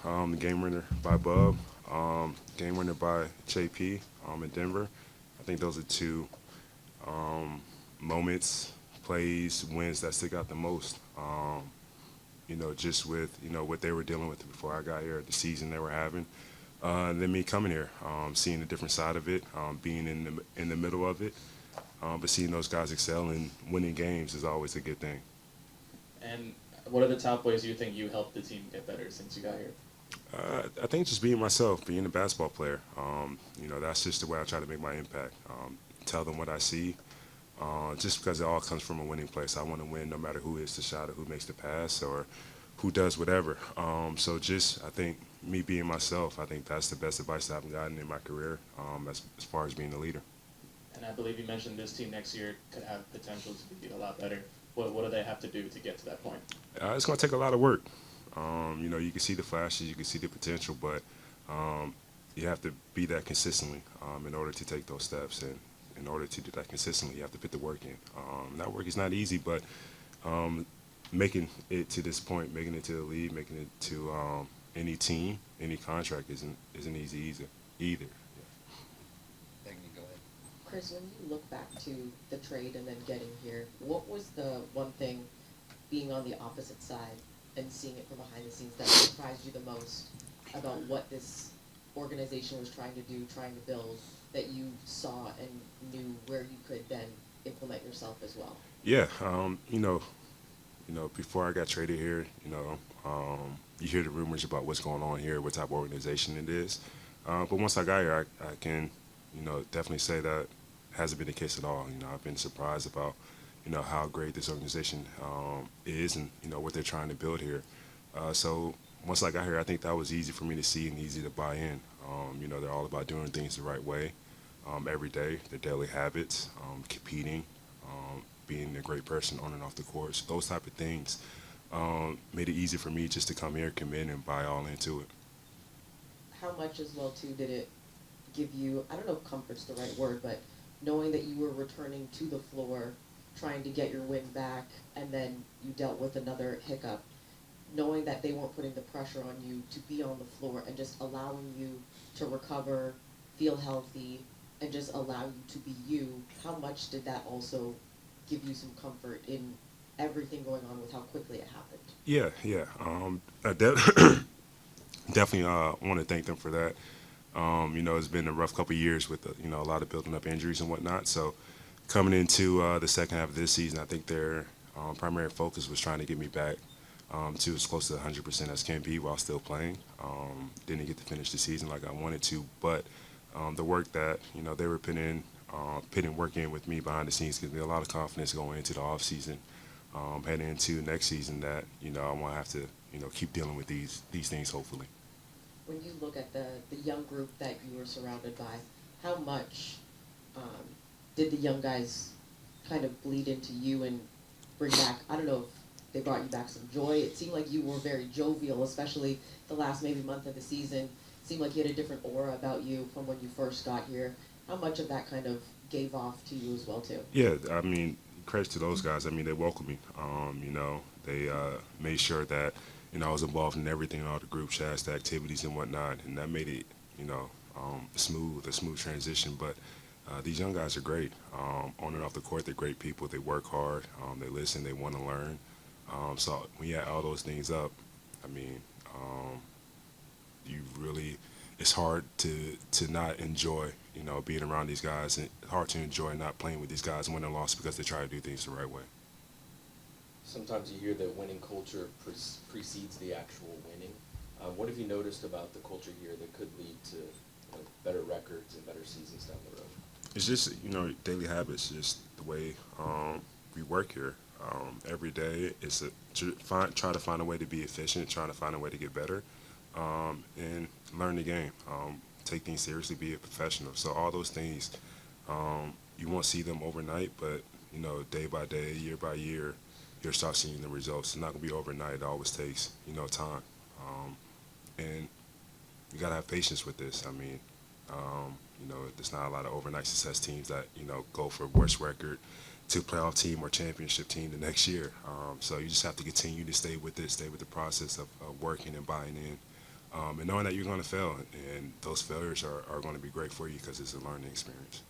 the game winner by Bub, game winner by JP in Denver. I think those are two moments, plays, wins that stick out the most. Just with what they were dealing with before I got here, the season they were having, and then me coming here, seeing a different side of it, being in the middle of it, but seeing those guys excel and winning games is always a good thing. And what are the top ways you think you helped the team get better since you got here? I think just being myself, being a basketball player. That's just the way I try to make my impact. Tell them what I see. Just because it all comes from a winning place. I want to win no matter who hits the shot or who makes the pass or who does whatever. I think me being myself, I think that's the best advice that I've gotten in my career as far as being a leader. And I believe you mentioned this team next year could have potential to be a lot better. What do they have to do to get to that point? It's going to take a lot of work. You can see the flashes, you can see the potential, but you have to be that consistently in order to take those steps. And in order to do that consistently, you have to put the work in. That work is not easy, but making it to this point, making it to the league, making it to any team, any contract isn't easy either. Thank you. Go ahead. Khris, when you look back to the trade and then getting here, what was the one thing, being on the opposite side and seeing it from behind the scenes, that surprised you the most about what this organization was trying to do, trying to build, that you saw and knew where you could then implement yourself as well? Yeah, before I got traded here, you hear the rumors about what's going on here, what type of organization it is. But once I got here, I can, definitely say that hasn't been the case at all. I've been surprised about, how great this organization is and, what they're trying to build here. So once I got here, I think that was easy for me to see and easy to buy in. They're all about doing things the right way every day, their daily habits, competing, being a great person on and off the court. So those type of things made it easy for me just to come here, commit, and buy all into it. How much as well, too, did it give you, I don't know if comfort's the right word, but knowing that you were returning to the floor, trying to get your win back, and then you dealt with another hiccup, knowing that they weren't putting the pressure on you to be on the floor and just allowing you to recover, feel healthy, and just allow you to be you, how much did that also give you some comfort in everything going on with how quickly it happened? Yeah. Definitely want to thank them for that. It's been a rough couple of years with a lot of building up injuries and whatnot. So coming into the second half of this season, I think their primary focus was trying to get me back to as close to 100% as can be while still playing. Didn't get to finish the season like I wanted to, but the work that they were putting work in with me behind the scenes gives me a lot of confidence going into the offseason, heading into next season that I won't have to keep dealing with these things hopefully. When you look at the young group that you were surrounded by, how much did the young guys kind of bleed into you and bring back, I don't know if they brought you back some joy? It seemed like you were very jovial, especially the last maybe month of the season. It seemed like you had a different aura about you from when you first got here. How much of that kind of gave off to you as well, too? Yeah, I mean, credit to those guys. I mean, they welcomed me. They made sure that I was involved in everything, all the group chats, the activities and whatnot, and that made it a smooth transition. But these young guys are great. On and off the court, they're great people. They work hard. They listen. They want to learn. So when you add all those things up, I mean, it's hard to not enjoy being around these guys, and it's hard to enjoy not playing with these guys win and loss because they try to do things the right way. Sometimes you hear that winning culture precedes the actual winning. What have you noticed about the culture here that could lead to better records and better seasons down the road? It's just daily habits, just the way we work here. Every day it's try to find a way to be efficient, trying to find a way to get better, and learn the game. Take things seriously, be a professional. So all those things, you won't see them overnight, but day by day, year by year, you'll start seeing the results. It's not gonna be overnight. It always takes time, and you gotta have patience with this. I mean, there's not a lot of overnight success teams that go for worst record to playoff team or championship team the next year. So you just have to continue to stay with the process of working and buying in and knowing that you're going to fail, and those failures are going to be great for you because it's a learning experience.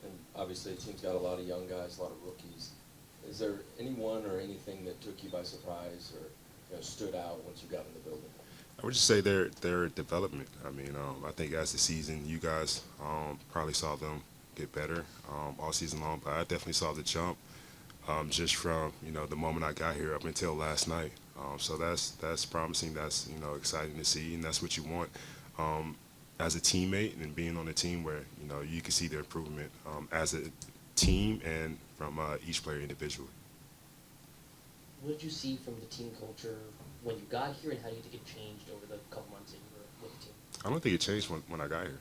And obviously, the team's got a lot of young guys, a lot of rookies. Is there anyone or anything that took you by surprise or stood out once you got in the building? I would just say their development. I mean, I think as the season, you guys probably saw them get better all season long, but I definitely saw the jump just from the moment I got here up until last night. So that's promising. That's exciting to see, and that's what you want as a teammate and being on a team where you can see the improvement as a team and from each player individually. What did you see from the team culture when you got here, and how do you think it changed over the couple months that you were with the team? I don't think it changed when I got here.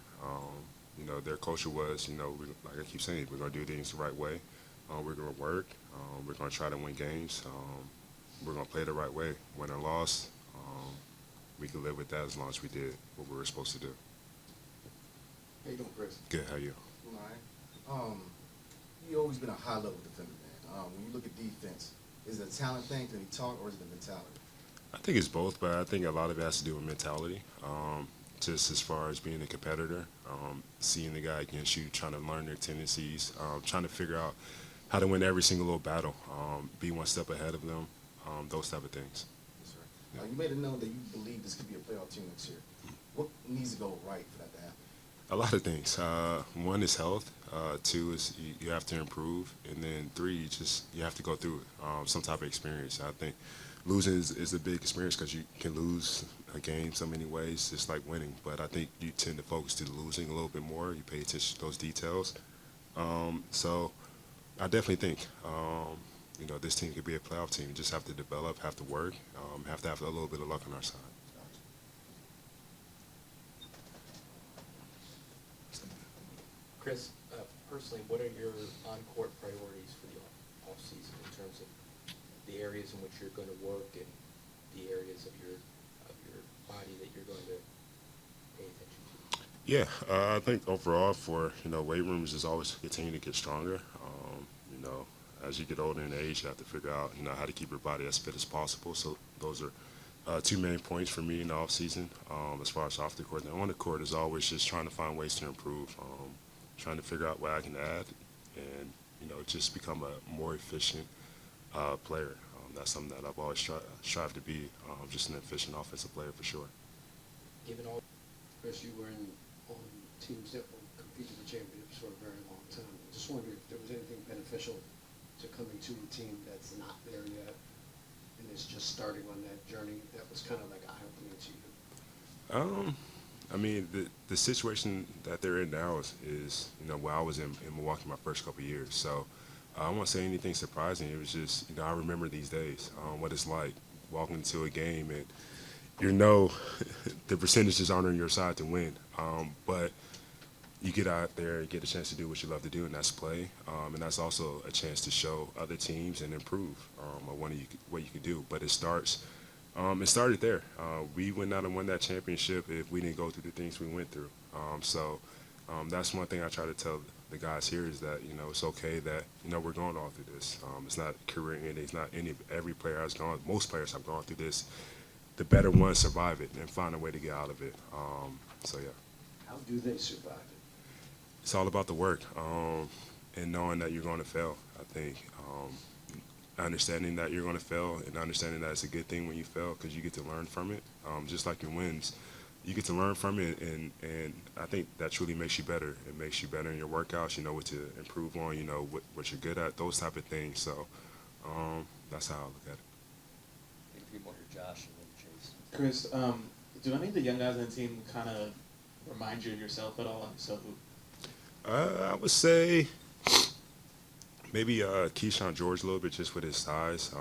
Their culture was, like I keep saying, we're going to do things the right way. We're going to work. We're going to try to win games. We're going to play the right way. Win or loss, we can live with that as long as we did what we were supposed to do. How you doing, Chris? Good, how you? All right. You always been a high-level defender, man. When you look at defense, is it a talent thing? Can he talk, or is it a mentality? I think it's both, but I think a lot of it has to do with mentality. Just as far as being a competitor, seeing the guy against you, trying to learn their tendencies, trying to figure out how to win every single little battle, be one step ahead of them, those type of things. Yes, sir. You made it known that you believe this could be a playoff team next year. What needs to go right for that to happen? A lot of things. One is health. Two is you have to improve, and then three, you have to go through some type of experience. I think losing is a big experience because you can lose a game so many ways, just like winning. But I think you tend to focus to losing a little bit more. You pay attention to those details. So I definitely think this team could be a playoff team. You just have to develop, have to work, have to have a little bit of luck on our side. Khris, personally, what are your on-court priorities for the off-season in terms of the areas in which you're going to work and the areas of your body that you're going to pay attention to? Yeah, I think overall for weight rooms is always continue to get stronger. As you get older in age, you have to figure out how to keep your body as fit as possible. So those are two main points for me in the off season. As far as off the court, and on the court is always just trying to find ways to improve, trying to figure out what I can add, and just become a more efficient player. That's something that I've always strived to be, just an efficient offensive player for sure. Given all Chris, you were on teams that will compete for championships for a very long time. I just wondered if there was anything beneficial to coming to a team that's not there yet and is just starting on that journey that was kind of like eye-opening to you. I mean, the situation that they're in now is where I was in Milwaukee my first couple of years. So I won't say anything surprising. It was just, I remember these days, what it's like walking into a game and the percentages aren't on your side to win. But you get out there and get a chance to do what you love to do, and that's play. And that's also a chance to show other teams and improve on what you can do. But it started there. We would not have won that championship if we didn't go through the things we went through. So that's one thing I try to tell the guys here is that it's okay that we're going all through this. It's not career ending. It's not every player has gone. Most players have gone through this. The better ones survive it and find a way to get out of it. So yeah. How do they survive it? It's all about the work and knowing that you're going to fail. I think understanding that you're going to fail and understanding that it's a good thing when you fail because you get to learn from it. Just like your wins, you get to learn from it, and I think that truly makes you better. It makes you better in your workouts. You know what to improve on. You know what you're good at. Those type of things. So that's how I look at it. I think people hear Josh and then Chase. Khris, do any of the young guys on the team kind of remind you of yourself at all? And so who? I would say maybe 𝗙𝗢𝗟𝗪 a little bit just with his size.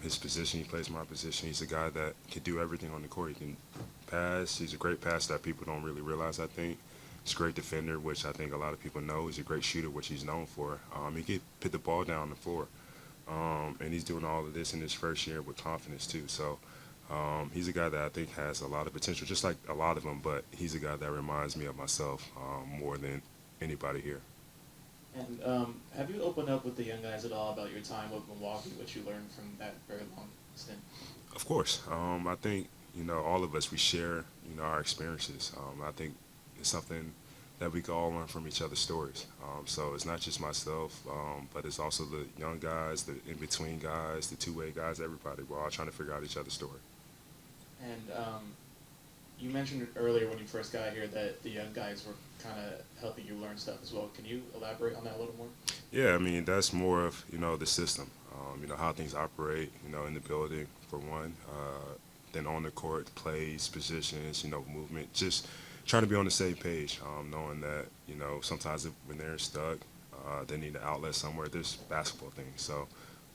His position, he plays my position. He's a guy that can do everything on the court. He can pass. He's a great passer that people don't really realize, I think. He's a great defender, which I think a lot of people know. He's a great shooter, which he's known for. He can put the ball down on the floor. And he's doing all of this in his first year with confidence, too. So he's a guy that I think has a lot of potential, just like a lot of them, but he's a guy that reminds me of myself more than anybody here. And have you opened up with the young guys at all about your time with Milwaukee, what you learned from that very long stint? Of course. I think, all of us, we share, our experiences. I think it's something that we can all learn from each other's stories. So it's not just myself, but it's also the young guys, the in-between guys, the two-way guys, everybody. We're all trying to figure out each other's story. And you mentioned earlier when you first got here that the young guys were kind of helping you learn stuff as well. Can you elaborate on that a little more? Yeah, I mean, that's more of, the system, how things operate, in the building, for one, then on the court, plays, positions, movement, just trying to be on the same page, knowing that, sometimes when they're stuck, they need an outlet somewhere. There's basketball things. So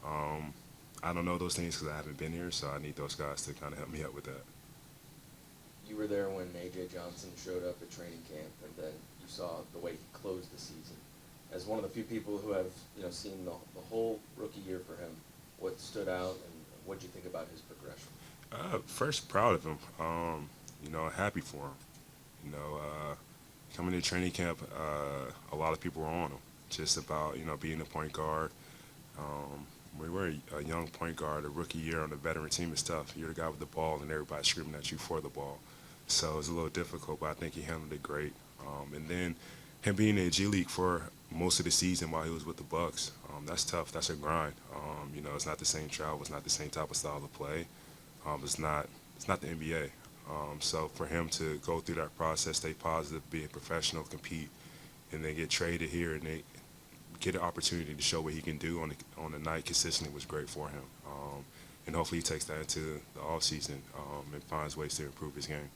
I don't know those things because I haven't been here, so I need those guys to kind of help me out with that. You were there when A.J. Johnson showed up at training camp, and then you saw the way he closed the season. As one of the few people who have, seen the whole rookie year for him, what stood out and what did you think about his progression? First, proud of him. Happy for him. Coming to training camp, a lot of people were on him, just about, being a point guard. When we were a young point guard, a rookie year on a veteran team is tough. You're the guy with the ball, and everybody's screaming at you for the ball. So it's a little difficult, but I think he handled it great. And then him being in G League for most of the season while he was with the Bucks, that's tough. That's a grind. It's not the same travel. It's not the same type of style of play. It's not the NBA. So for him to go through that process, stay positive, be a professional, compete, and then get traded here and they get an opportunity to show what he can do on the night consistently was great for him. And hopefully he takes that into the offseason and finds ways to improve his game.